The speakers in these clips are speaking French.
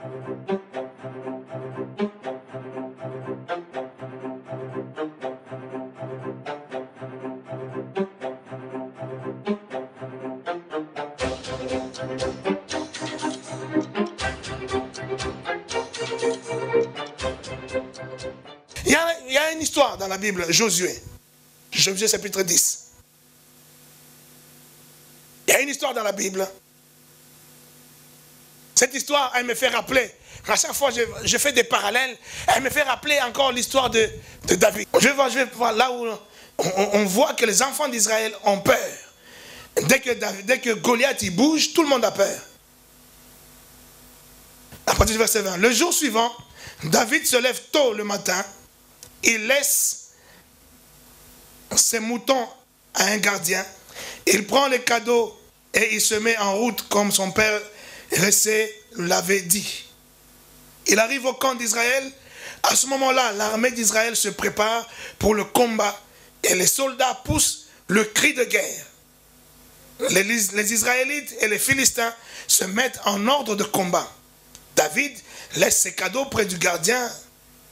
Il y a une histoire dans la Bible, Josué. Josué chapitre 10. Il y a une histoire dans la Bible. Cette histoire, elle me fait rappeler. À chaque fois, je fais des parallèles. Elle me fait rappeler encore l'histoire de David. Je vais voir là où on voit que les enfants d'Israël ont peur. Dès que Goliath il bouge, tout le monde a peur. À partir du verset 20. Le jour suivant, David se lève tôt le matin. Il laisse ses moutons à un gardien. Il prend les cadeaux et il se met en route comme son père Ressé l'avait dit. Il arrive au camp d'Israël. À ce moment-là, l'armée d'Israël se prépare pour le combat et les soldats poussent le cri de guerre. Les Israélites et les Philistins se mettent en ordre de combat. David laisse ses cadeaux près du gardien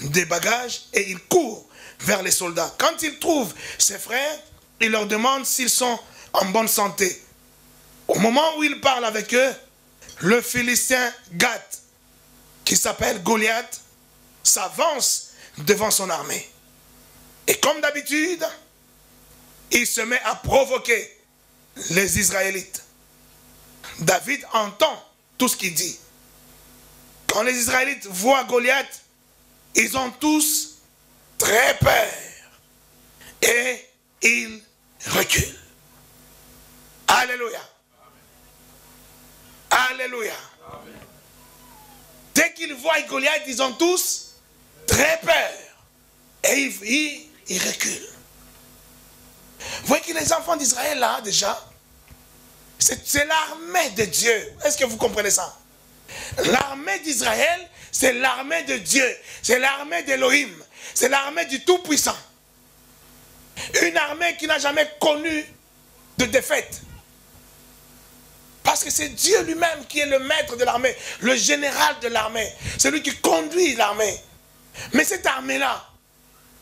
des bagages et il court vers les soldats. Quand il trouve ses frères, il leur demande s'ils sont en bonne santé. Au moment où il parle avec eux, le Philistin Gath, qui s'appelle Goliath, s'avance devant son armée. Et comme d'habitude, il se met à provoquer les Israélites. David entend tout ce qu'il dit. Quand les Israélites voient Goliath, ils ont tous très peur. Et ils reculent. Alléluia. Alléluia. Dès qu'ils voient Goliath, ils ont tous très peur. Et ils reculent. Vous voyez que les enfants d'Israël, là, déjà, c'est l'armée de Dieu. Est-ce que vous comprenez ça? L'armée d'Israël, c'est l'armée de Dieu. C'est l'armée d'Élohim. C'est l'armée du Tout-Puissant. Une armée qui n'a jamais connu de défaite. Parce que c'est Dieu lui-même qui est le maître de l'armée, le général de l'armée. C'est lui qui conduit l'armée. Mais cette armée-là,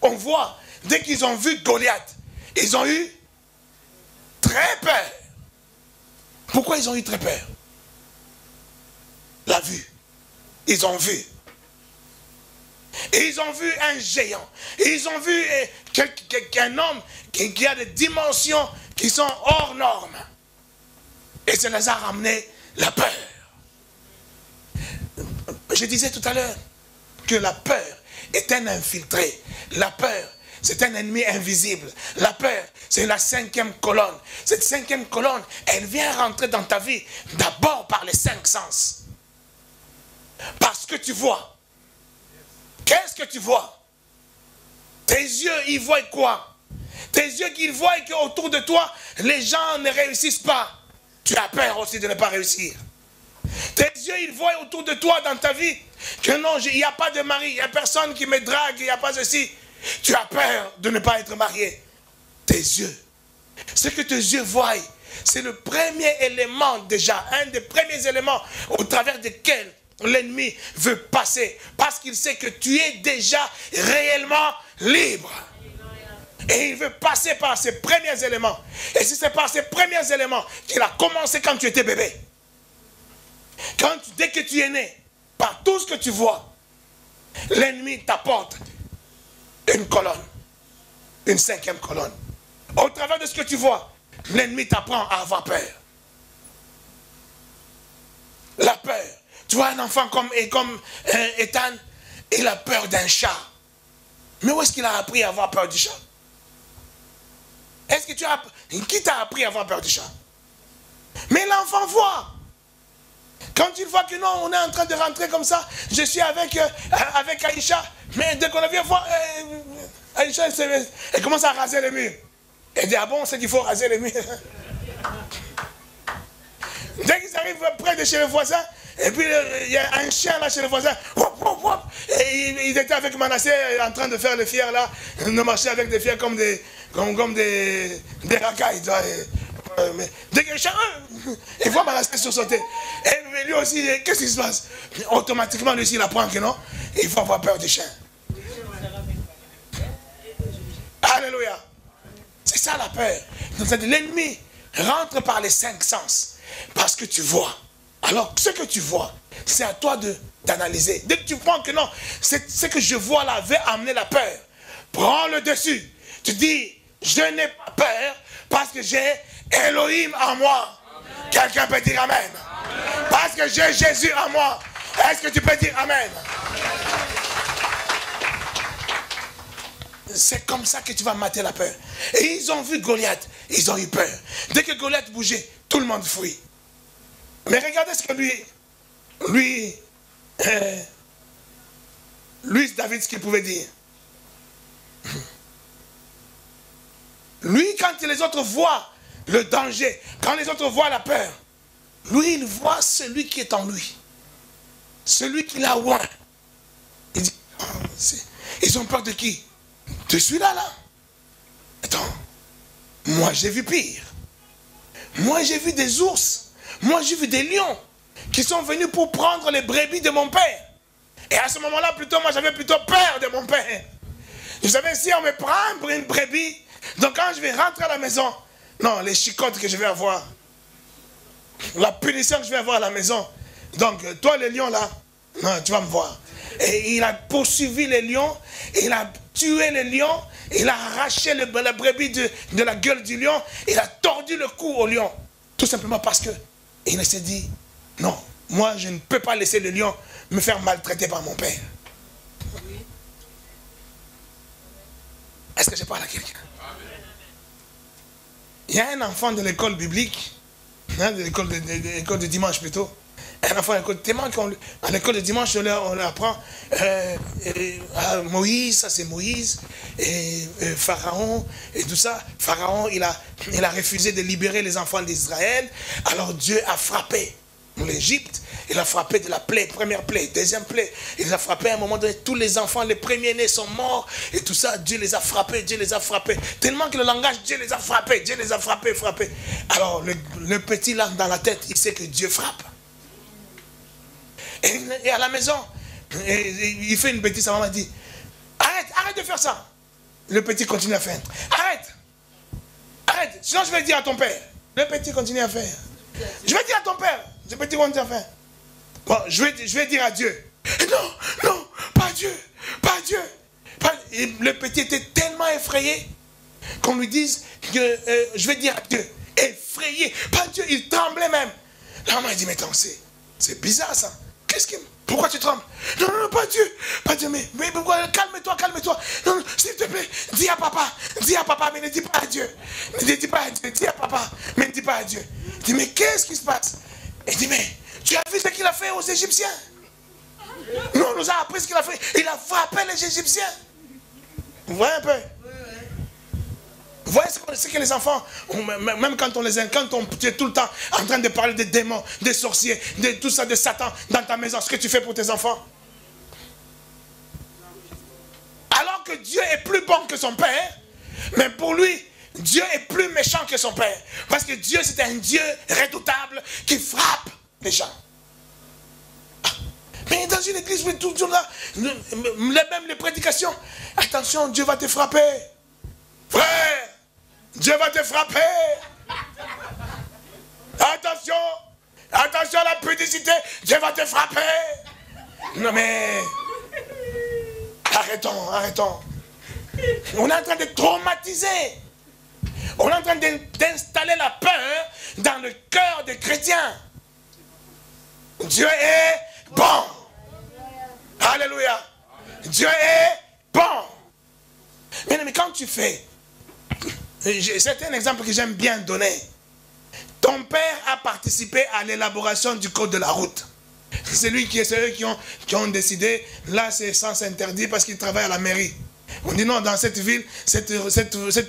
on voit, dès qu'ils ont vu Goliath, ils ont eu très peur. Pourquoi ils ont eu très peur? La vue. Ils ont vu. Et ils ont vu un géant. Et ils ont vu un homme qui a des dimensions qui sont hors normes. Et ça les a ramené la peur. Je disais tout à l'heure que la peur est un infiltré. La peur, c'est un ennemi invisible. La peur, c'est la 5e colonne. Cette 5e colonne, elle vient rentrer dans ta vie d'abord par les 5 sens. Parce que tu vois. Qu'est-ce que tu vois? Tes yeux, ils voient quoi? Tes yeux qu'ils voient qu'autour de toi, les gens ne réussissent pas. Tu as peur aussi de ne pas réussir. Tes yeux, ils voient autour de toi dans ta vie que non, il n'y a pas de mari, il n'y a personne qui me drague, il n'y a pas ceci. Tu as peur de ne pas être marié. Tes yeux. Ce que tes yeux voient, c'est le premier élément déjà, un des premiers éléments au travers desquels l'ennemi veut passer. Parce qu'il sait que tu es déjà réellement libre. Et il veut passer par ces premiers éléments. Et si c'est par ces premiers éléments qu'il a commencé quand tu étais bébé. Dès que tu es né, par tout ce que tu vois, l'ennemi t'apporte une colonne. Une 5e colonne. Au travers de ce que tu vois, l'ennemi t'apprend à avoir peur. La peur. Tu vois un enfant comme Ethan, il a peur d'un chat. Mais où est-ce qu'il a appris à avoir peur du chat? Est-ce que qui t'a appris à avoir peur du chat? Mais l'enfant voit. Quand il voit que non, on est en train de rentrer comme ça, je suis avec Aïcha, mais dès qu'on a vu voir, Aïcha, elle commence à raser les murs. Elle dit, ah bon, c'est qu'il faut raser les murs. Dès qu'ils arrivent près de chez le voisin, et puis il y a un chien là chez le voisin, wop, wop, wop, et il était avec Manassé en train de faire les fiers là, de marcher avec des fiers comme des racailles. Dès que il voit ma sur sauter. Et lui aussi, qu'est-ce qui se passe? Automatiquement, lui aussi, il apprend que non, il faut avoir peur des chiens. Alléluia. C'est ça la peur. L'ennemi rentre par les 5 sens. Parce que tu vois. Alors, ce que tu vois, c'est à toi d'analyser. Dès que tu prends que non, ce que je vois là va amener la peur. Prends le dessus. Tu dis, je n'ai pas peur parce que j'ai Elohim en moi. Quelqu'un peut dire Amen. Parce que j'ai Jésus en moi. Est-ce que tu peux dire Amen? C'est comme ça que tu vas mater la peur. Et ils ont vu Goliath, ils ont eu peur. Dès que Goliath bougeait, tout le monde fuit. Mais regardez ce que lui, David, ce qu'il pouvait dire. Lui, quand les autres voient le danger, quand les autres voient la peur, lui, il voit celui qui est en lui. Celui qui l'a oint. Il dit, ils ont peur de qui? De celui-là, là. Attends, moi j'ai vu pire. Moi j'ai vu des ours. Moi j'ai vu des lions qui sont venus pour prendre les brebis de mon père. Et à ce moment-là, plutôt, moi j'avais plutôt peur de mon père. Je savais, si on me prend pour une brebis, donc quand je vais rentrer à la maison, non, les chicottes que je vais avoir, la punition que je vais avoir à la maison. Donc, toi les lions là, non, tu vas me voir. Et il a poursuivi les lions, il a tué les lions, il a arraché la brebis de la gueule du lion, il a tordu le cou au lion. Tout simplement parce que il s'est dit, non, moi je ne peux pas laisser le lion me faire maltraiter par mon père. Est-ce que je parle à quelqu'un? Il y a un enfant de l'école biblique, hein, de l'école de dimanche plutôt, un enfant tellement à l'école de dimanche, on apprend Moïse, ça c'est Moïse, et Pharaon, et tout ça. Pharaon, il a refusé de libérer les enfants d'Israël. Alors Dieu a frappé l'Égypte, il a frappé de la plaie, première plaie, deuxième plaie. Il a frappé à un moment donné, tous les enfants, les premiers-nés sont morts, et tout ça, Dieu les a frappés, Dieu les a frappés. Tellement que le langage, Dieu les a frappés, Dieu les a frappés, frappés. Alors le petit là, dans la tête, il sait que Dieu frappe. Et à la maison, il fait une bêtise, sa maman dit, arrête de faire ça. Le petit continue à faire. Arrête, sinon je vais dire à ton père. Le petit continue à faire. Je vais dire à ton père. Le petit continue à faire. Bon, je vais dire à Dieu. Non, pas Dieu. Et le petit était tellement effrayé qu'on lui dise que je vais dire à Dieu. Effrayé, pas Dieu, il tremblait même. La maman dit, mais attends, c'est bizarre ça. Pourquoi tu trembles? Non, pas Dieu, mais pourquoi? Calme-toi. Non, s'il te plaît, dis à papa, mais ne dis pas à Dieu. Ne dis pas à Dieu, dis à papa, mais ne dis pas à Dieu. Il dit, mais qu'est-ce qui se passe? Il dit, mais tu as vu ce qu'il a fait aux Égyptiens? Nous, on nous a appris ce qu'il a fait. Il a frappé les Égyptiens. Vous voyez un peu? Vous voyez ce que les enfants, même quand on tu es tout le temps en train de parler des démons, des sorciers, de tout ça, de Satan dans ta maison, ce que tu fais pour tes enfants. Alors que Dieu est plus bon que son père, mais pour lui, Dieu est plus méchant que son père. Parce que Dieu, c'est un Dieu redoutable qui frappe les gens. Mais dans une église, toujours là, même les prédications, attention, Dieu va te frapper. Frère, Dieu va te frapper. Attention à la pudicité, Dieu va te frapper. Non mais, arrêtons. On est en train de traumatiser. On est en train d'installer la peur dans le cœur des chrétiens. Dieu est bon. Alléluia. Dieu est bon. Mais quand tu fais, c'est un exemple que j'aime bien donner. Ton père a participé à l'élaboration du code de la route. C'est eux qui ont décidé, là c'est sens interdit parce qu'il travaille à la mairie. On dit non, dans cette ville, cette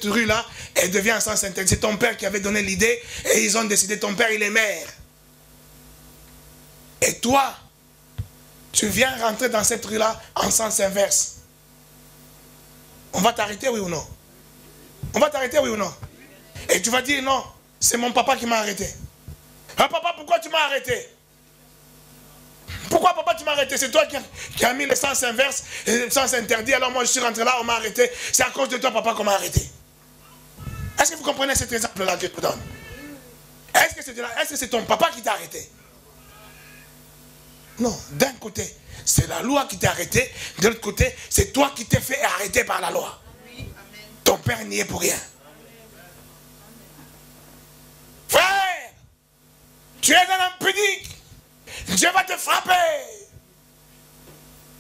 rue-là, elle devient un sens interdit. C'est ton père qui avait donné l'idée et ils ont décidé, ton père il est maire. Et toi, tu viens rentrer dans cette rue-là en sens inverse. On va t'arrêter, oui ou non? On va t'arrêter, oui ou non? Et tu vas dire non, c'est mon papa qui m'a arrêté. Ah, papa, pourquoi tu m'as arrêté? Pourquoi, papa, tu m'as arrêté? C'est toi qui as mis le sens inverse, le sens interdit. Alors moi, je suis rentré là, on m'a arrêté. C'est à cause de toi, papa, qu'on m'a arrêté. Est-ce que vous comprenez cet exemple-là que je vous donne? Est-ce que c'est ton papa qui t'a arrêté? Non, d'un côté, c'est la loi qui t'a arrêté. De l'autre côté, c'est toi qui t'es fait arrêter par la loi. Ton père n'y est pour rien. Frère, tu es un impudique. Dieu va te frapper.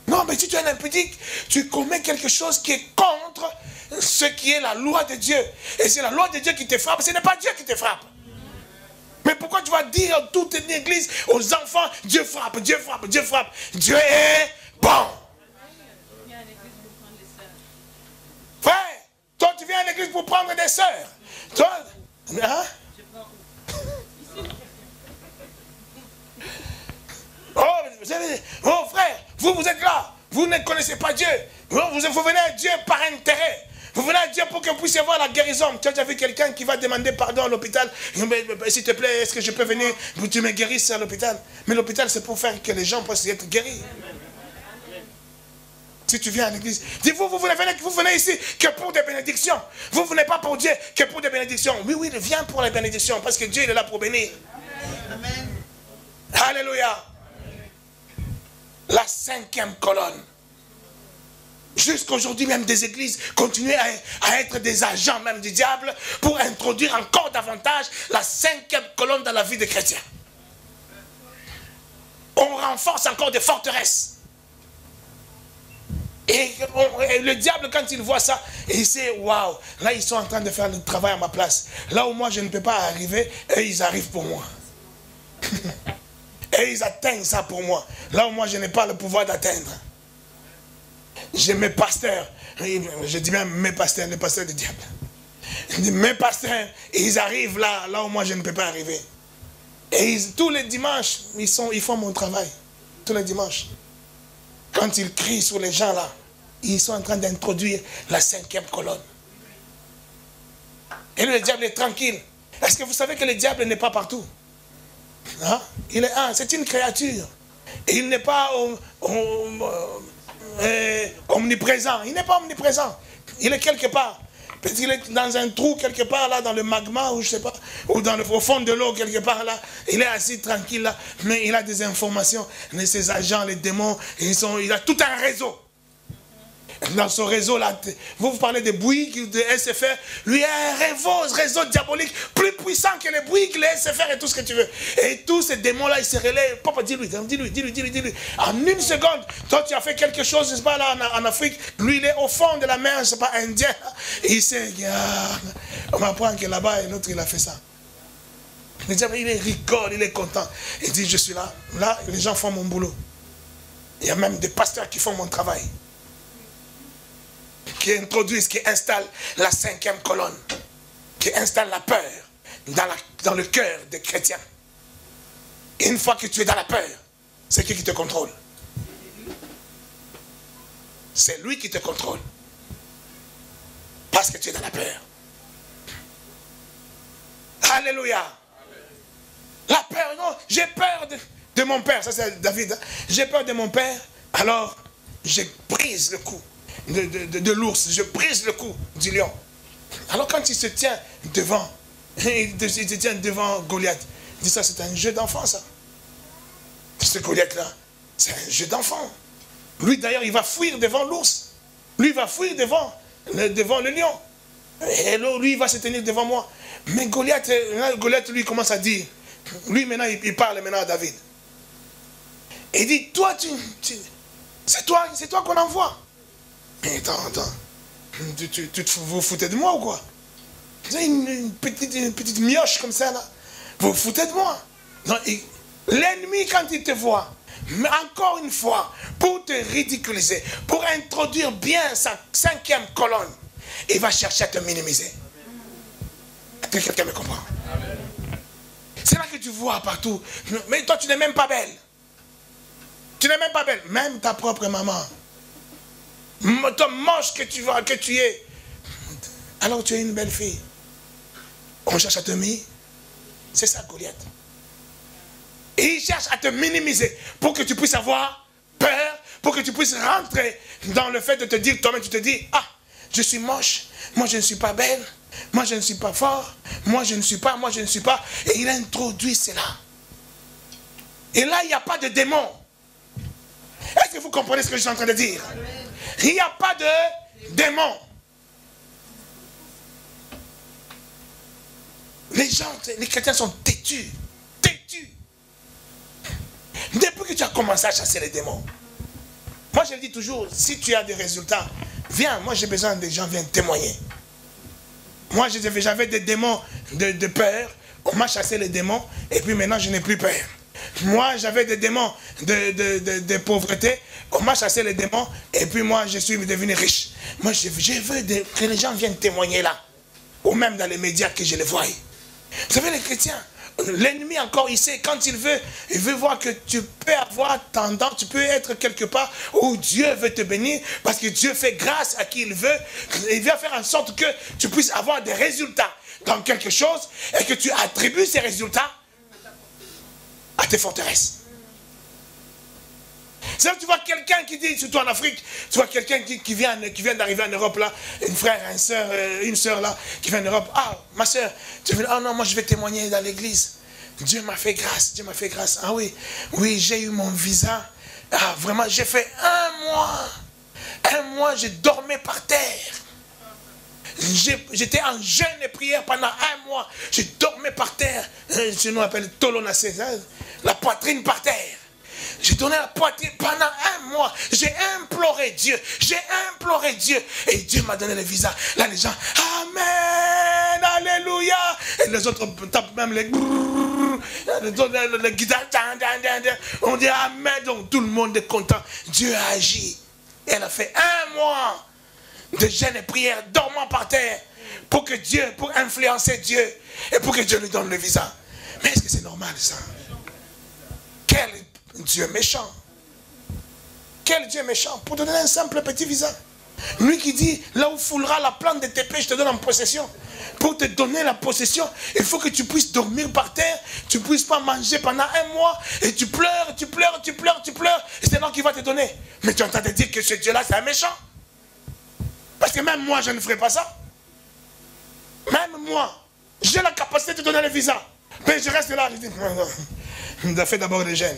Non, mais si tu es un impudique, tu commets quelque chose qui est contre ce qui est la loi de Dieu. Et c'est la loi de Dieu qui te frappe. Ce n'est pas Dieu qui te frappe. Mais pourquoi tu vas dire à toute une église, aux enfants, Dieu frappe, Dieu frappe, Dieu frappe. Dieu est bon. Frère, toi tu viens à l'église pour prendre des sœurs. Toi, hein? Oh frère, vous êtes là, vous ne connaissez pas Dieu. Vous venez à Dieu par intérêt. Vous venez à Dieu pour que vous puissiez avoir la guérison. Tu as déjà vu quelqu'un qui va demander pardon à l'hôpital. S'il te plaît, est-ce que je peux venir, tu me guérisses à l'hôpital? Mais l'hôpital, c'est pour faire que les gens puissent être guéris. Si tu viens à l'église, dis-vous, vous venez ici que pour des bénédictions. Vous ne venez pas pour Dieu que pour des bénédictions. Oui, viens pour les bénédictions, parce que Dieu il est là pour bénir. Amen. Alléluia. La 5e colonne. Jusqu'aujourd'hui, même des églises continuent à être des agents même du diable pour introduire encore davantage la 5e colonne dans la vie des chrétiens. On renforce encore des forteresses. Et le diable, quand il voit ça, il sait, waouh, là ils sont en train de faire le travail à ma place. Là où moi je ne peux pas arriver, eux ils arrivent pour moi. Et ils atteignent ça pour moi. Là où moi je n'ai pas le pouvoir d'atteindre. J'ai mes pasteurs, je dis même mes pasteurs, les pasteurs du diable. Mes pasteurs, ils arrivent là où moi je ne peux pas arriver. Et tous les dimanches, ils font mon travail. Tous les dimanches. Quand ils crient sur les gens là, ils sont en train d'introduire la 5e colonne. Et le diable est tranquille. Est-ce que vous savez que le diable n'est pas partout? Hein? Il est c'est une créature. Et il n'est pas omniprésent. Il n'est pas omniprésent. Il est quelque part. Peut-être qu'il est dans un trou quelque part là, dans le magma, ou je sais pas, ou au fond de l'eau quelque part là. Il est assis tranquille là, mais il a des informations. Ses agents, les démons, il a tout un réseau. Dans ce réseau-là, vous parlez de Bouygues, de SFR, lui a un réseau diabolique plus puissant que les Bouygues, les SFR et tout ce que tu veux. Et tous ces démons-là, ils se relèvent. Papa, dis-lui. En une seconde, toi tu as fait quelque chose, je sais pas, là en Afrique, lui il est au fond de la mer, je sais pas, indien. Et il sait, on m'apprend que là-bas, et l'autre il a fait ça. Le diable, il rigole, il est content. Il dit, je suis là, les gens font mon boulot. Il y a même des pasteurs qui font mon travail. Qui introduisent, qui installent la 5e colonne, qui installe la peur dans le cœur des chrétiens. Et une fois que tu es dans la peur, c'est qui te contrôle? C'est lui qui te contrôle. Parce que tu es dans la peur. Alléluia. La peur, non, j'ai peur de mon père, ça c'est David. Hein? J'ai peur de mon père, alors je brise le cou de l'ours, je brise le cou du lion. Alors quand il se tient devant, Goliath, il dit ça c'est un jeu d'enfant ça. Ce Goliath-là, c'est un jeu d'enfant. Lui d'ailleurs il va fuir devant l'ours. Lui il va fuir devant le lion. Et lui il va se tenir devant moi. Mais Goliath lui commence à dire, lui maintenant il parle maintenant à David. Et il dit, toi c'est toi qu'on envoie. Mais attends, vous foutez de moi ou quoi? Vous avez une petite mioche comme ça là. Vous foutez de moi? L'ennemi quand il te voit, mais encore une fois, pour te ridiculiser, pour introduire bien sa 5e colonne, il va chercher à te minimiser. Est-ce que quelqu'un me comprend? C'est là que tu vois partout. Mais toi tu n'es même pas belle. Tu n'es même pas belle. Même ta propre maman. Toi moche que tu es. Alors tu es une belle fille. On cherche à te C'est ça Goliath. Et il cherche à te minimiser pour que tu puisses avoir peur, pour que tu puisses rentrer dans le fait de te dire, toi-même tu te dis, ah, je suis moche, moi je ne suis pas belle, moi je ne suis pas fort, moi je ne suis pas. Et il introduit cela. Et là, il n'y a pas de démon. Est-ce que vous comprenez ce que je suis en train de dire? Il n'y a pas de démon. Les gens, les chrétiens sont têtus. Têtus. Depuis que tu as commencé à chasser les démons. Moi, je le dis toujours, si tu as des résultats, viens, moi j'ai besoin des gens viennent témoigner. Moi, j'avais des démons de peur. On m'a chassé les démons. Et puis maintenant, je n'ai plus peur. Moi, j'avais des démons de pauvreté. On m'a chassé les démons. Et puis moi, je suis devenu riche. Moi, je veux que les gens viennent témoigner là. Ou même dans les médias que je les voie. Vous savez, les chrétiens, l'ennemi encore, il sait, quand il veut voir que tu peux avoir tendance, tu peux être quelque part où Dieu veut te bénir, parce que Dieu fait grâce à qui il veut. Il va faire en sorte que tu puisses avoir des résultats dans quelque chose et que tu attribues ces résultats à tes forteresses. C'est là que tu vois quelqu'un qui dit, surtout en Afrique, tu vois quelqu'un qui vient d'arriver en Europe là, une soeur là, qui vient en Europe. Ah, ma soeur, tu veux, ah non, moi je vais témoigner dans l'église. Dieu m'a fait grâce, Dieu m'a fait grâce. Ah oui, oui, j'ai eu mon visa. Ah, vraiment, j'ai fait un mois, je dormais par terre. J'étais en jeûne et prière pendant un mois. Je dormais par terre. Je nous appelle Tolonacé, la poitrine par terre. J'ai donné la poitrine pendant un mois. J'ai imploré Dieu. Et Dieu m'a donné le visa. Là, les gens, Amen, Alléluia. Et les autres tapent même les guitares. On dit Amen. Donc tout le monde est content. Dieu a agi. Et elle a fait un mois de jeûne et prière, dormant par terre, pour influencer Dieu. Et pour que Dieu lui donne le visa. Mais est-ce que c'est normal ça? Quel Dieu méchant. Quel Dieu méchant pour te donner un simple petit visa. Lui qui dit, là où foulera la plante de tes pieds, je te donne en possession. Pour te donner la possession, il faut que tu puisses dormir par terre, tu ne puisses pas manger pendant un mois, et tu pleures, et c'est là qu'il va te donner. Mais tu es en train de dire que ce Dieu-là, c'est un méchant. Parce que même moi, je ne ferai pas ça. Même moi, j'ai la capacité de te donner le visa. Mais je reste là, je dis, fais d'abord le jeûne.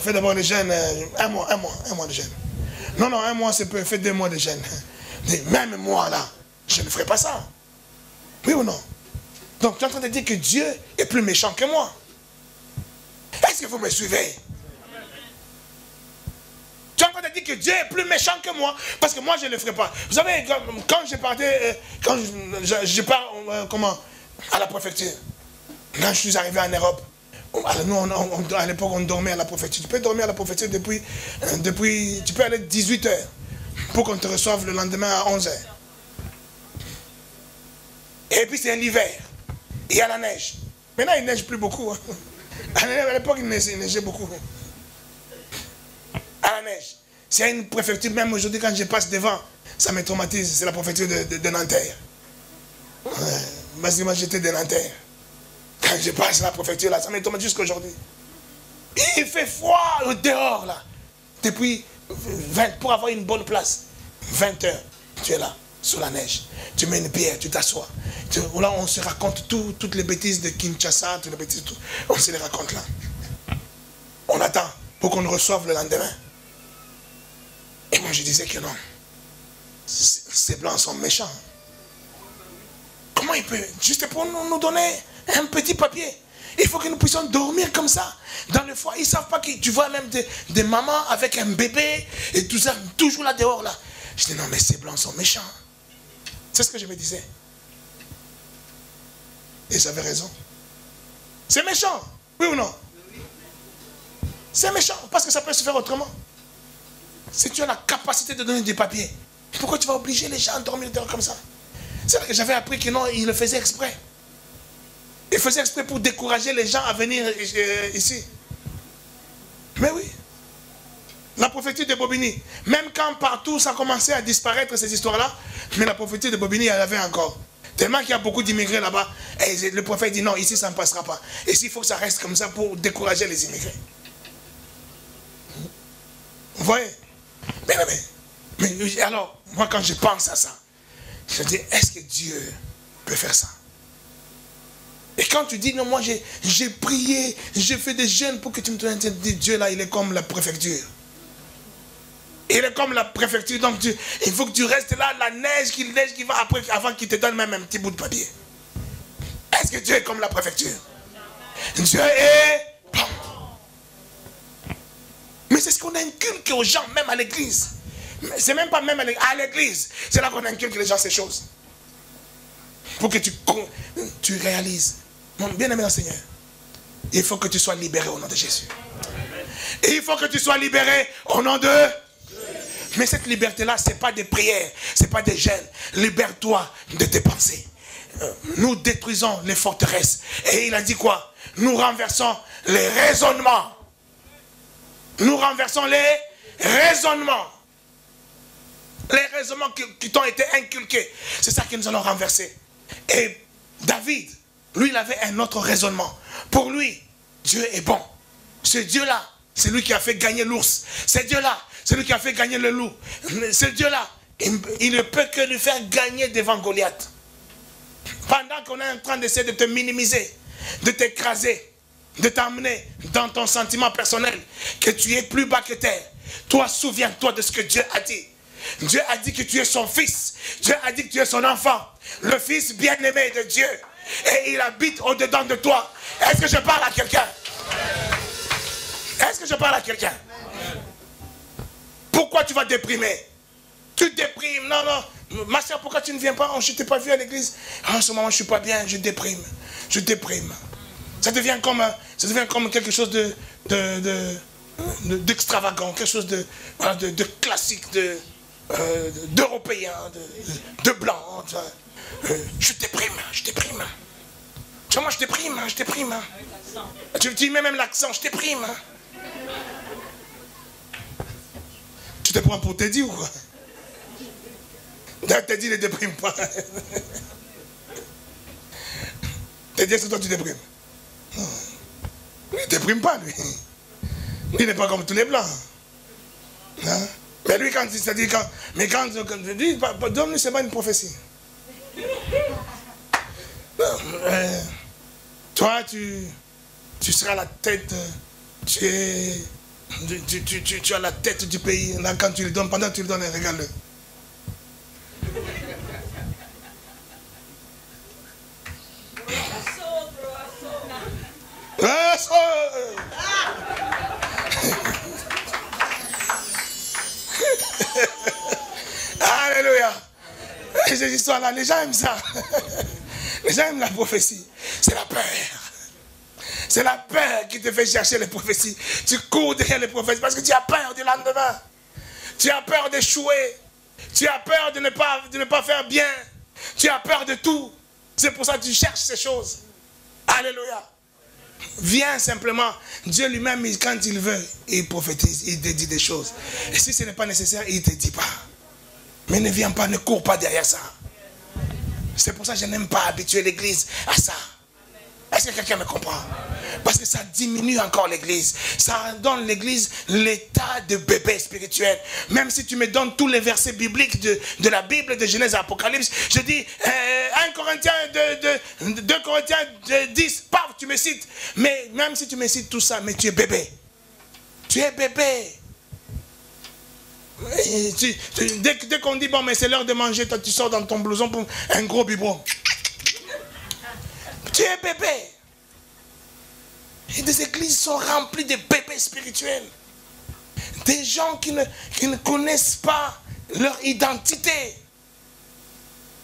Fais d'abord le jeûne, un mois de jeûne. Non, un mois c'est peu, fais 2 mois de jeûne. Même moi là, je ne ferai pas ça. Oui ou non? Donc tu es en train de dire que Dieu est plus méchant que moi. Est-ce que vous me suivez? Tu es en train de dire que Dieu est plus méchant que moi, parce que moi je ne le ferai pas. Vous savez, quand je partais, quand je pars à la préfecture, quand je suis arrivé en Europe, alors nous, à l'époque, on dormait à la préfecture. Tu peux dormir à la préfecture depuis tu peux aller 18 h pour qu'on te reçoive le lendemain à 11 h. Et puis c'est l'hiver. Il y a la neige. Maintenant, il ne neige plus beaucoup. À l'époque, il neigeait beaucoup. À la neige. C'est une préfecture, même aujourd'hui, quand je passe devant, ça me traumatise. C'est la préfecture de Nanterre. Parce que moi, j'étais de Nanterre. Quand je passe à la préfecture, là, ça me tombe jusqu'à aujourd'hui. Il fait froid dehors, là. Depuis 20, pour avoir une bonne place, 20 h, tu es là, sous la neige. Tu mets une pierre, tu t'assois. Là, on se raconte toutes les bêtises de Kinshasa, toutes les bêtises, tout. On se les raconte là. On attend pour qu'on nous reçoive le lendemain. Et moi, je disais que non. Ces blancs sont méchants. Comment ils peuvent, juste pour nous donner un petit papier, il faut que nous puissions dormir comme ça, dans le foie. Ils ne savent pas que tu vois même des mamans avec un bébé et tout ça, toujours là dehors là. Je dis non, mais ces blancs sont méchants. C'est ce que je me disais. Et j'avais raison. C'est méchant, oui ou non? C'est méchant, parce que ça peut se faire autrement. Si tu as la capacité de donner des papiers, pourquoi tu vas obliger les gens à dormir dehors comme ça? C'est là que j'avais appris que non, il le faisait exprès. Il faisait exprès pour décourager les gens à venir ici. Mais oui. La prophétie de Bobigny, même quand partout ça commençait à disparaître ces histoires-là, mais la prophétie de Bobigny, elle avait encore. Tellement qu'il y a beaucoup d'immigrés là-bas. Et le prophète dit non, ici ça ne passera pas. Ici il faut que ça reste comme ça pour décourager les immigrés. Vous voyez? Mais alors, moi quand je pense à ça, je dis, est-ce que Dieu peut faire ça? Et quand tu dis, non, moi j'ai prié, j'ai fait des jeûnes pour que tu me donnes, Dieu là, il est comme la préfecture. Il est comme la préfecture, donc il faut que tu restes là, la neige qui va après, avant qu'il te donne même un petit bout de papier. Est-ce que Dieu est comme la préfecture? Dieu est bon. Mais c'est ce qu'on inculque aux gens, même à l'église. C'est même pas même à l'église. C'est là qu'on inculque les gens ces choses. Pour que tu réalises. Mon bien-aimé dans le Seigneur, il faut que tu sois libéré au nom de Jésus. Et il faut que tu sois libéré au nom de... Mais cette liberté-là, ce n'est pas des prières, ce n'est pas des jeûnes. Libère-toi de tes pensées. Nous détruisons les forteresses. Et il a dit quoi? Nous renversons les raisonnements. Nous renversons les raisonnements. Les raisonnements qui t'ont été inculqués. C'est ça que nous allons renverser. Et David, lui, il avait un autre raisonnement. Pour lui, Dieu est bon. Ce Dieu-là, c'est lui qui a fait gagner l'ours. Ce Dieu-là, c'est lui qui a fait gagner le loup. Ce Dieu-là, il ne peut que lui faire gagner devant Goliath. Pendant qu'on est en train d'essayer de te minimiser, de t'écraser, de t'amener dans ton sentiment personnel, que tu es plus bas que terre. Toi, souviens-toi de ce que Dieu a dit. Dieu a dit que tu es son fils. Dieu a dit que tu es son enfant. Le fils bien-aimé de Dieu. Et il habite au-dedans de toi. Est-ce que je parle à quelqu'un? Est-ce que je parle à quelqu'un? Pourquoi tu vas déprimer? Tu déprimes. Non, non. Ma soeur, pourquoi tu ne viens pas? Oh, je ne t'ai pas vu à l'église. En ce moment, je ne suis pas bien. Je déprime. Je déprime. Ça devient comme quelque chose d'extravagant. Quelque chose de classique, d'européen, de blanc. Je déprime. Je déprime. Tu vois, moi, je déprime. Je déprime. Tu mets même l'accent. Je déprime. Tu te prends pour Teddy ou quoi? Teddy ne déprime pas. Teddy, est-ce que toi tu déprimes? Non. Il ne déprime pas, lui. Il n'est pas comme tous les blancs. Hein? Mais lui, quand il se dit, quand je dis, donne-lui, c'est pas une prophétie. Toi, tu seras la tête, tu as la tête du pays. Là, quand tu lui donnes, pendant que tu lui donnes, regarde-le. Alléluia. Ces histoires-là, les gens aiment ça. Les gens aiment la prophétie. C'est la peur. C'est la peur qui te fait chercher les prophéties. Tu cours derrière les prophéties parce que tu as peur du lendemain. Tu as peur d'échouer. Tu as peur de ne pas faire bien. Tu as peur de tout. C'est pour ça que tu cherches ces choses. Alléluia. Viens simplement. Dieu lui-même, quand il veut, il prophétise, il te dit des choses. Et si ce n'est pas nécessaire, il ne te dit pas. Mais ne viens pas, ne cours pas derrière ça. C'est pour ça que je n'aime pas habituer l'église à ça. Est-ce que quelqu'un me comprend? Parce que ça diminue encore l'église. Ça donne l'église l'état de bébé spirituel. Même si tu me donnes tous les versets bibliques de la Bible, de Genèse à Apocalypse, je dis 1 Corinthiens 2 Corinthiens 10, paf, tu me cites. Mais même si tu me cites tout ça, mais tu es bébé. Tu es bébé. Dès qu'on dit, bon, mais c'est l'heure de manger, toi tu sors dans ton blouson pour un gros biberon. Tu es bébé. Et des églises sont remplies de bébés spirituels. Des gens qui ne connaissent pas leur identité.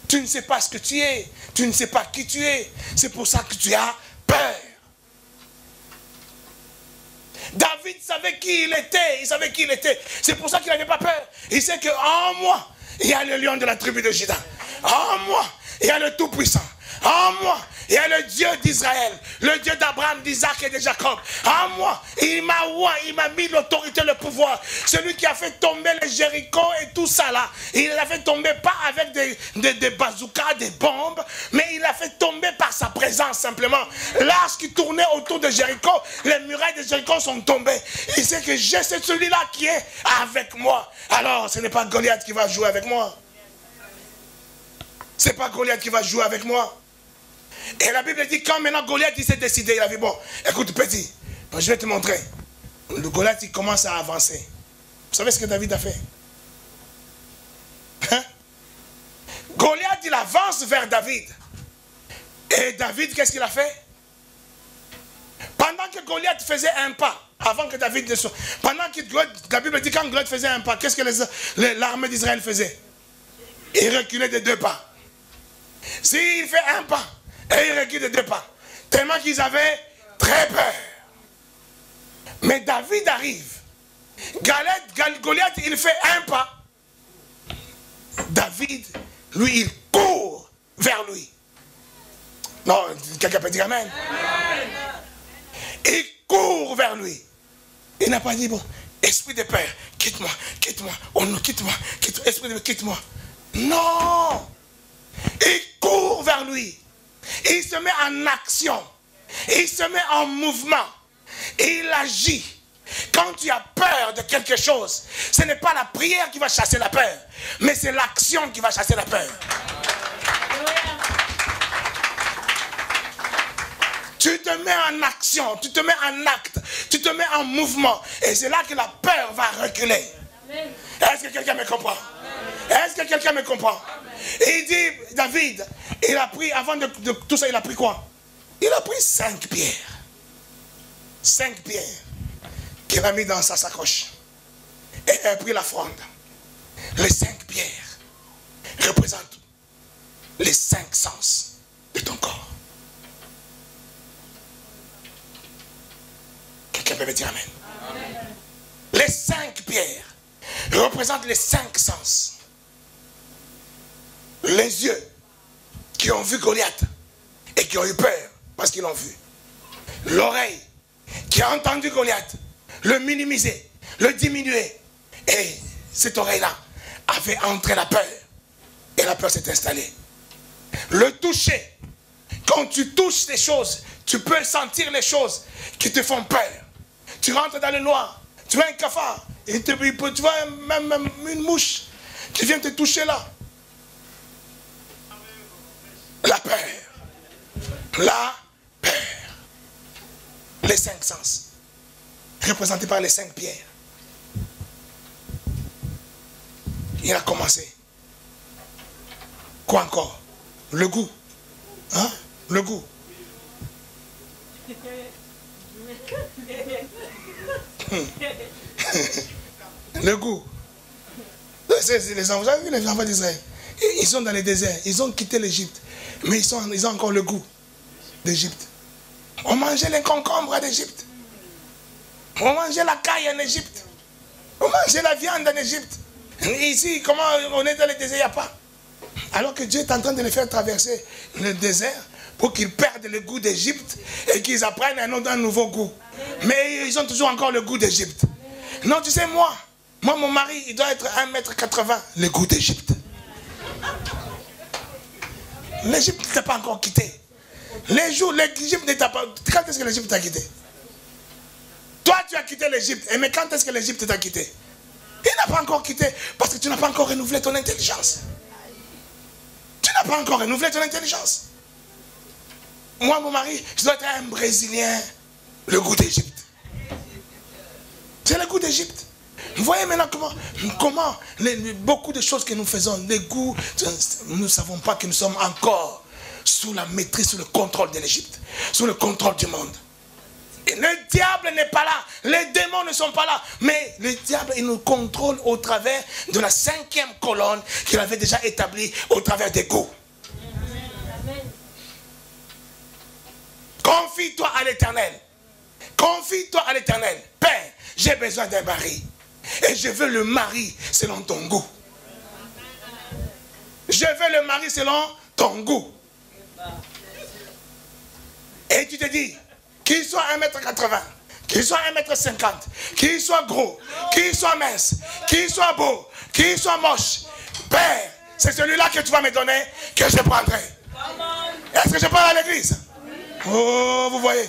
Tu ne sais pas ce que tu es. Tu ne sais pas qui tu es. C'est pour ça que tu as peur. David savait qui il était. Il savait qui il était. C'est pour ça qu'il n'avait pas peur. Il sait qu'en moi, il y a le lion de la tribu de Juda. En moi, il y a le Tout-Puissant. En moi, Il y a le Dieu d'Israël, le Dieu d'Abraham, d'Isaac et de Jacob. En moi, il m'a mis l'autorité, le pouvoir. Celui qui a fait tomber les Jéricho et tout ça là. Il l'a fait tomber pas avec des bazookas, des bombes, mais il l'a fait tomber par sa présence simplement. L'arche qui tournait autour de Jéricho, les murailles de Jéricho sont tombées. Il sait que c'est celui-là qui est avec moi. Alors, ce n'est pas Goliath qui va jouer avec moi. Ce n'est pas Goliath qui va jouer avec moi. Et la Bible dit, quand maintenant Goliath il s'est décidé, il a dit, bon, écoute petit, je vais te montrer. Le Goliath il commence à avancer. Vous savez ce que David a fait? Hein? Goliath il avance vers David. Et David, qu'est-ce qu'il a fait? Pendant que Goliath faisait un pas, avant que David ne soit... Pendant que la Bible dit, quand Goliath faisait un pas, qu'est-ce que l'armée d'Israël faisait? Il reculait de 2 pas. S'il fait un pas, et il recule de 2 pas. Tellement qu'ils avaient très peur. Mais David arrive. Goliath, il fait un pas. David, lui, il court vers lui. Non, quelqu'un peut dire amen. Il court vers lui. Il n'a pas dit, bon, esprit de peur, quitte-moi, quitte-moi, oh non, quitte-moi, esprit de peur, quitte-moi. Non! Il court vers lui. Il se met en action. Il se met en mouvement. Il agit. Quand tu as peur de quelque chose, ce n'est pas la prière qui va chasser la peur, mais c'est l'action qui va chasser la peur. Tu te mets en action, tu te mets en acte, tu te mets en mouvement. Et c'est là que la peur va reculer. Est-ce que quelqu'un me comprend? Est-ce que quelqu'un me comprend? Et il dit, David, il a pris, avant de tout ça, il a pris quoi? Il a pris 5 pierres. 5 pierres qu'il a mis dans sa sacoche. Et il a pris la fronde. Les 5 pierres représentent les 5 sens de ton corps. Quelqu'un peut me dire amen? Amen. Les 5 pierres représentent les 5 sens. Les yeux qui ont vu Goliath et qui ont eu peur parce qu'ils l'ont vu. L'oreille qui a entendu Goliath, le minimiser, le diminuer. Et cette oreille-là a fait entrer la peur. Et la peur s'est installée. Le toucher. Quand tu touches les choses, tu peux sentir les choses qui te font peur. Tu rentres dans le noir, tu vois un cafard, et tu vois même une mouche qui vient te toucher là. La peur. La peur. Les 5 sens. Représentés par les 5 pierres. Il a commencé. Quoi encore? Le goût. Hein? Le goût. Le goût. Les enfants, vous avez vu les enfants d'Israël? Ils sont dans les déserts. Ils ont quitté l'Égypte. Mais ils ont encore le goût d'Égypte. On mangeait les concombres en Égypte. On mangeait la caille en Égypte. On mangeait la viande en Égypte. Ici, comment on est dans les déserts, il n'y a pas. Alors que Dieu est en train de les faire traverser le désert pour qu'ils perdent le goût d'Égypte et qu'ils apprennent un nouveau goût. Mais ils ont toujours encore le goût d'Égypte. Non, tu sais, moi, mon mari, il doit être 1,80 m, le goût d'Égypte. L'Égypte ne t'a pas encore quitté. L'Égypte ne t'a pas... Quand est-ce que l'Égypte t'a quitté? Toi, tu as quitté l'Égypte. Mais quand est-ce que l'Égypte t'a quitté? Il n'a pas encore quitté parce que tu n'as pas encore renouvelé ton intelligence. Tu n'as pas encore renouvelé ton intelligence. Moi, mon mari, je dois être un Brésilien. Le goût d'Égypte. C'est le goût d'Égypte. Vous voyez maintenant comment beaucoup de choses que nous faisons, les goûts, nous ne savons pas que nous sommes encore sous la maîtrise, sous le contrôle de l'Égypte, sous le contrôle du monde. Et le diable n'est pas là, les démons ne sont pas là, mais le diable, il nous contrôle au travers de la 5e colonne qu'il avait déjà établie au travers des goûts. Confie-toi à l'Éternel. Confie-toi à l'Éternel. Père, j'ai besoin d'un mari. Et je veux le mari selon ton goût. Je veux le mari selon ton goût. Et tu te dis, qu'il soit 1m80, qu'il soit 1m50, qu'il soit gros, qu'il soit mince, qu'il soit beau, qu'il soit moche, Père, c'est celui-là que tu vas me donner que je prendrai. Est-ce que je parle à l'église? Oh, vous voyez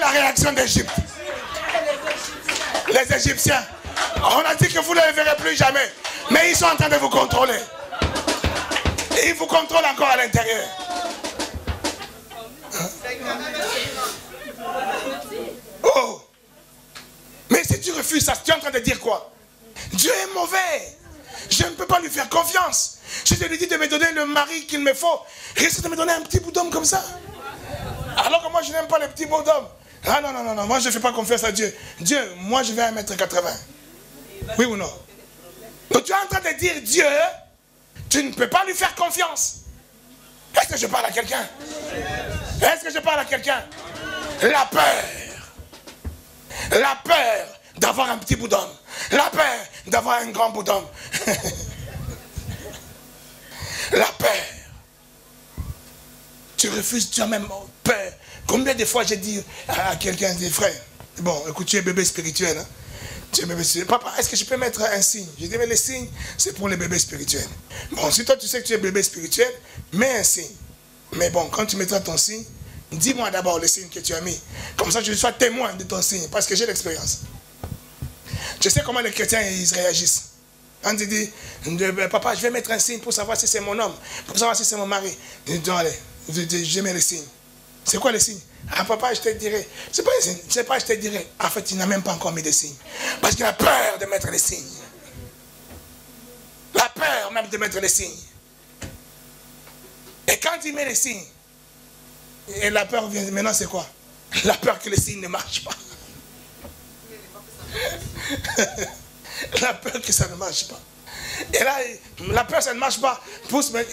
la réaction d'Égypte. Les Égyptiens, on a dit que vous ne les verrez plus jamais, mais ils sont en train de vous contrôler. Et ils vous contrôlent encore à l'intérieur. Oh, mais si tu refuses ça, tu es en train de dire quoi? Dieu est mauvais. Je ne peux pas lui faire confiance. Je te lui dis de me donner le mari qu'il me faut. Risque de me donner un petit bout d'homme comme ça. Alors que moi, je n'aime pas les petits bouts d'hommes. Ah non, non, non, non, moi je ne fais pas confiance à Dieu. Dieu, moi je vais à 1m80. Oui ou non? Donc tu es en train de dire, Dieu, tu ne peux pas lui faire confiance. Est-ce que je parle à quelqu'un? Est-ce que je parle à quelqu'un? La peur. La peur d'avoir un petit bout d'homme. La peur d'avoir un grand bout d'homme. La peur. Tu refuses, tu as même peur. Combien de fois j'ai dit à quelqu'un, des frères, bon, écoute, tu es bébé spirituel. Hein? Tu es bébé spirituel. Papa, est-ce que je peux mettre un signe? Je dis, mais les signes, c'est pour les bébés spirituels. Bon, si toi tu sais que tu es bébé spirituel, mets un signe. Mais bon, quand tu mettras ton signe, dis-moi d'abord le signe que tu as mis. Comme ça, je sois témoin de ton signe, parce que j'ai l'expérience. Je sais comment les chrétiens ils réagissent. Quand ils disent, papa, je vais mettre un signe pour savoir si c'est mon homme, pour savoir si c'est mon mari. Je dis, allez, je mets le signe. C'est quoi le signe? Ah papa, je te dirai. C'est pas le signe, c'est pas je te dirai. En fait, il n'a même pas encore mis de signe. Parce qu'il a peur de mettre les signes. La peur même de mettre les signes. Et quand il met les signes, et la peur vient, maintenant c'est quoi? La peur que les signes ne marchent pas. La peur que ça ne marche pas. Et là, la peur, ça ne marche pas.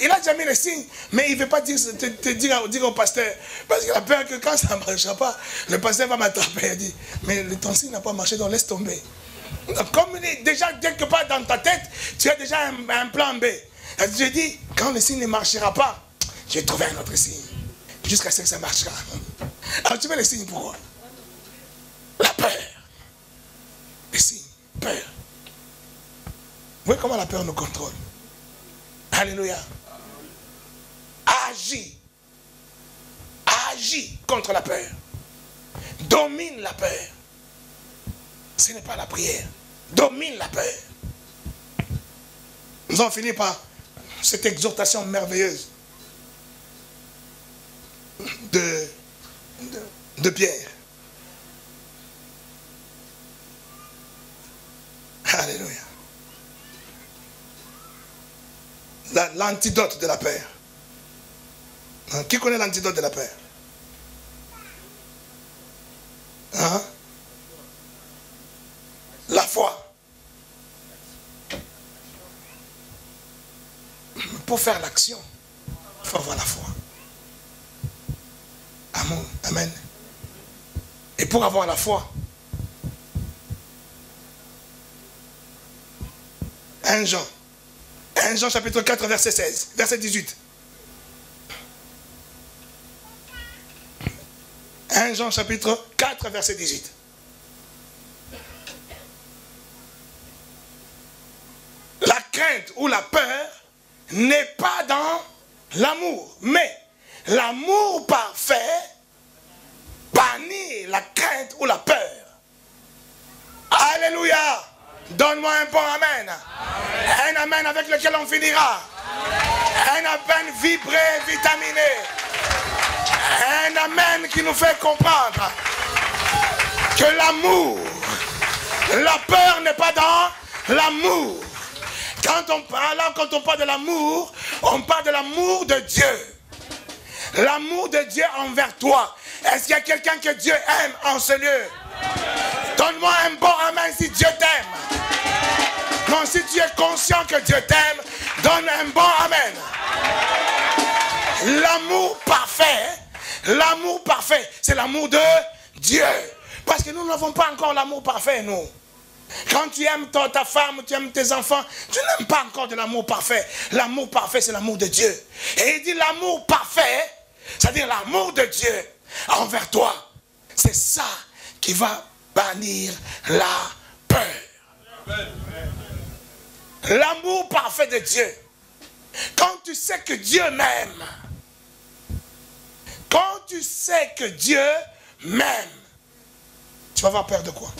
Il a déjà mis les signes, mais il ne veut pas dire au pasteur. Parce qu'il a peur que quand ça ne marchera pas, le pasteur va m'attraper. Il dit, mais ton signe n'a pas marché, donc laisse tomber. Donc, comme déjà, quelque part dans ta tête, tu as déjà un plan B. Je dis, quand le signe ne marchera pas, je vais trouver un autre signe. Jusqu'à ce que ça marchera. Alors tu mets les signes pourquoi? La peur. Les signes, peur. Vous voyez comment la peur nous contrôle? Alléluia. Agis. Agis contre la peur. Domine la peur. Ce n'est pas la prière. Domine la peur. Nous avons fini par cette exhortation merveilleuse de Pierre. Alléluia. L'antidote de la peur. Qui connaît l'antidote de la peur? Hein? La foi. Pour faire l'action, il faut avoir la foi. Amen. Et pour avoir la foi, 1 Jean chapitre 4 verset 16, verset 18. 1 Jean chapitre 4 verset 18. La crainte ou la peur n'est pas dans l'amour, mais l'amour parfait bannit la crainte ou la peur. Alléluia. Donne-moi un bon amen. Un amen avec lequel on finira. Un amen vibré, vitaminé. Un amen qui nous fait comprendre que l'amour, la peur n'est pas dans l'amour. Quand on parle de l'amour, on parle de l'amour de Dieu. L'amour de Dieu envers toi. Est-ce qu'il y a quelqu'un que Dieu aime en ce lieu? Donne-moi un bon amen si Dieu t'aime. Non, si tu es conscient que Dieu t'aime, donne un bon amen. L'amour parfait, c'est l'amour de Dieu. Parce que nous n'avons pas encore l'amour parfait, nous. Quand tu aimes ta femme, tu aimes tes enfants, tu n'aimes pas encore de l'amour parfait. L'amour parfait, c'est l'amour de Dieu. Et il dit l'amour parfait, c'est-à-dire l'amour de Dieu, envers toi. C'est ça qui va bannir la peur. L'amour parfait de Dieu. Quand tu sais que Dieu m'aime, quand tu sais que Dieu m'aime, tu vas avoir peur de quoi?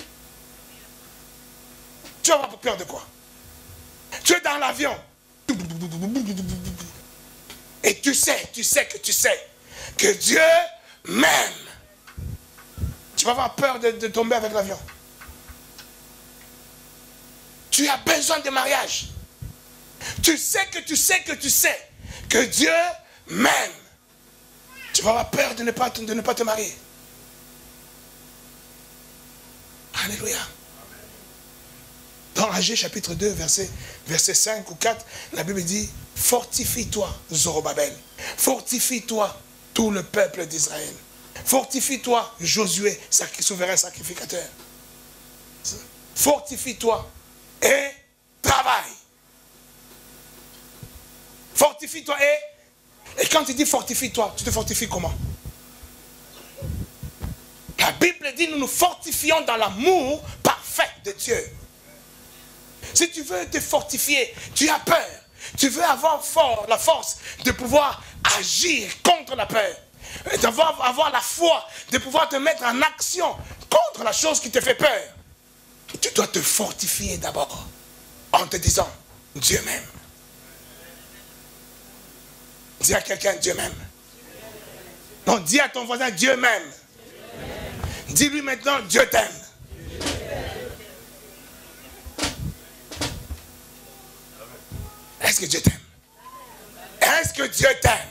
Tu vas avoir peur de quoi? Tu es dans l'avion. Et tu sais que Dieu m'aime. Tu vas avoir peur de tomber avec l'avion. Tu as besoin de mariage. Tu sais que Dieu m'aime. Tu vas avoir peur de ne pas te marier. Alléluia. Dans Agé chapitre 2, verset 5 ou 4, la Bible dit, fortifie-toi, Zorobabel. Fortifie-toi, tout le peuple d'Israël. Fortifie-toi, Josué, souverain sacrificateur. Fortifie-toi et travaille. Fortifie-toi et quand tu dis fortifie-toi, tu te fortifies comment? La Bible dit, nous nous fortifions dans l'amour parfait de Dieu. Si tu veux te fortifier, tu as peur. Tu veux avoir la force de pouvoir agir contre la peur. Avoir la foi de pouvoir te mettre en action contre la chose qui te fait peur. Tu dois te fortifier d'abord en te disant, Dieu m'aime. Dis à quelqu'un, Dieu m'aime. Non, dis à ton voisin, Dieu m'aime. Dis-lui maintenant, Dieu t'aime. Est-ce que Dieu t'aime? Est-ce que Dieu t'aime?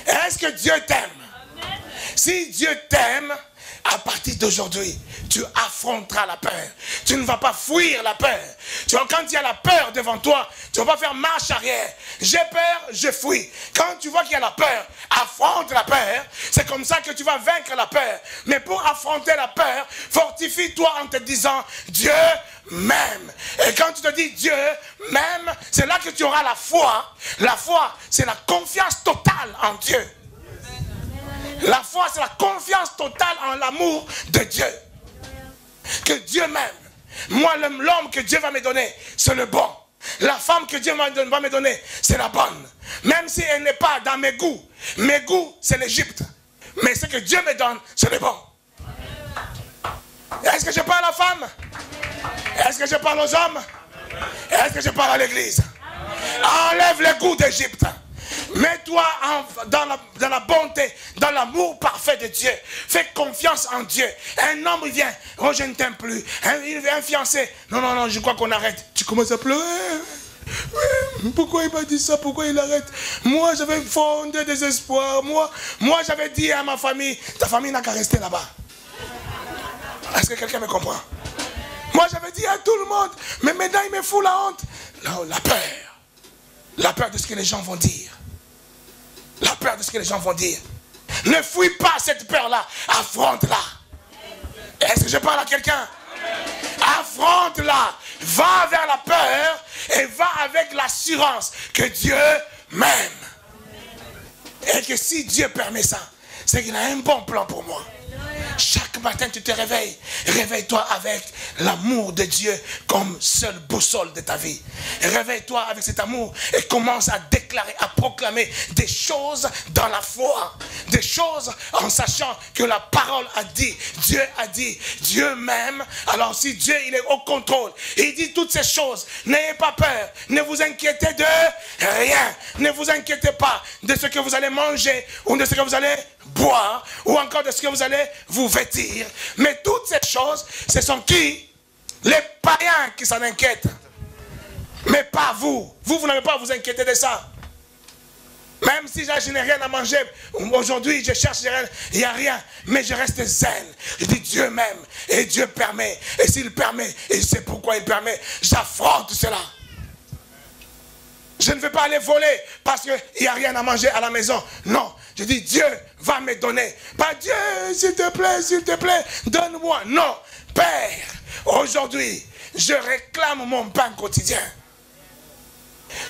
Est-ce que Dieu t'aime? Si Dieu t'aime, à partir d'aujourd'hui, tu affronteras la peur. Tu ne vas pas fuir la peur. Quand il y a la peur devant toi, tu ne vas pas faire marche arrière. J'ai peur, je fuis. Quand tu vois qu'il y a la peur, affronte la peur. C'est comme ça que tu vas vaincre la peur. Mais pour affronter la peur, fortifie-toi en te disant, Dieu m'aime. Et quand tu te dis Dieu m'aime, c'est là que tu auras la foi. La foi, c'est la confiance totale en Dieu. La foi, c'est la confiance totale en l'amour de Dieu. Que Dieu m'aime. Moi, l'homme que Dieu va me donner, c'est le bon. La femme que Dieu va me donner, c'est la bonne. Même si elle n'est pas dans mes goûts. Mes goûts, c'est l'Égypte. Mais ce que Dieu me donne, c'est le bon. Est-ce que je parle aux femmes? Est-ce que je parle aux hommes? Est-ce que je parle à l'église? Enlève les goûts d'Égypte. Mets-toi dans la bonté, dans l'amour parfait de Dieu. Fais confiance en Dieu. Un homme il vient, oh je ne t'aime plus. Un fiancé, non, je crois qu'on arrête. Tu commences à pleurer. Pourquoi il m'a dit ça? Pourquoi il arrête? Moi j'avais fondé des espoirs. Moi j'avais dit à ma famille, ta famille n'a qu'à rester là-bas. Est-ce que quelqu'un me comprend? Moi j'avais dit à tout le monde, mais maintenant il me fout la honte. Non, la peur. La peur de ce que les gens vont dire. La peur de ce que les gens vont dire. Ne fuis pas cette peur-là. Affronte-la. Est-ce que je parle à quelqu'un? Affronte-la. Va vers la peur et va avec l'assurance que Dieu m'aime. Et que si Dieu permet ça, c'est qu'il a un bon plan pour moi. Chaque matin tu te réveilles. Réveille-toi avec l'amour de Dieu comme seule boussole de ta vie. Réveille-toi avec cet amour et commence à déclarer, à proclamer des choses dans la foi. Des choses en sachant que la parole a dit, Dieu m'aime. Alors si Dieu il est au contrôle, il dit toutes ces choses, n'ayez pas peur, ne vous inquiétez de rien. Ne vous inquiétez pas de ce que vous allez manger ou de ce que vous allez boire ou encore de ce que vous allez vous vêtir. Mais toutes ces choses, ce sont qui? Les païens qui s'en inquiètent. Mais pas vous. Vous n'avez pas à vous inquiéter de ça. Même si je n'ai rien à manger, aujourd'hui je cherche, il n'y a rien. Mais je reste zen. Je dis Dieu m'aime et Dieu permet. Et s'il permet, et je sais pourquoi il permet, j'affronte cela. Je ne vais pas aller voler parce qu'il n'y a rien à manger à la maison. Non, je dis Dieu va me donner. Pas Dieu, s'il te plaît, donne-moi. Non, Père, aujourd'hui, je réclame mon pain quotidien.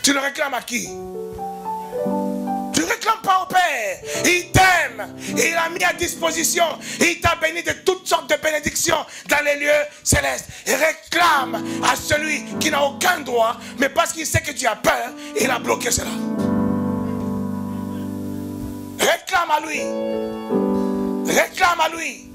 Tu le réclames à qui? Tu ne réclames pas au Père. Père. Il t'aime. Il a mis à disposition. Il t'a béni de toutes sortes de bénédictions dans les lieux célestes. Et réclame à celui qui n'a aucun droit, mais parce qu'il sait que tu as peur, il a bloqué cela. Réclame à lui. Réclame à lui.